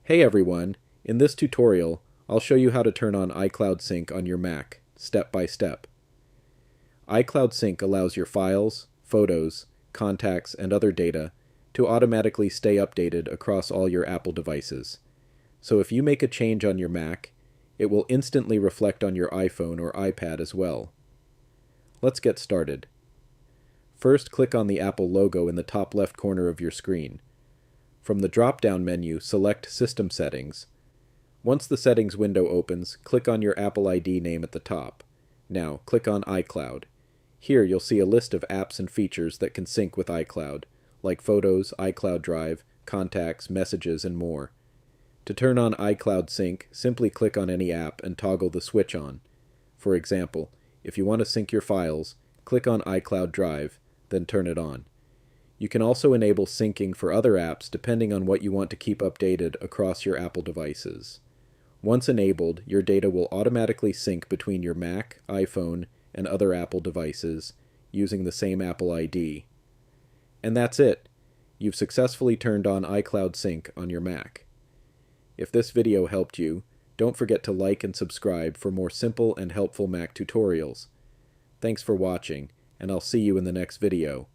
Hey everyone, in this tutorial, I'll show you how to turn on iCloud Sync on your Mac, step by step. iCloud Sync allows your files, photos, contacts, and other data to automatically stay updated across all your Apple devices. So if you make a change on your Mac, it will instantly reflect on your iPhone or iPad as well. Let's get started. First, click on the Apple logo in the top left corner of your screen. From the drop-down menu, select System Settings. Once the Settings window opens, click on your Apple ID name at the top. Now, click on iCloud. Here you'll see a list of apps and features that can sync with iCloud, like Photos, iCloud Drive, Contacts, Messages, and more. To turn on iCloud Sync, simply click on any app and toggle the switch on. For example, if you want to sync your files, click on iCloud Drive, then turn it on. You can also enable syncing for other apps depending on what you want to keep updated across your Apple devices. Once enabled, your data will automatically sync between your Mac, iPhone, and other Apple devices using the same Apple ID. And that's it. You've successfully turned on iCloud Sync on your Mac. If this video helped you, don't forget to like and subscribe for more simple and helpful Mac tutorials. Thanks for watching, and I'll see you in the next video.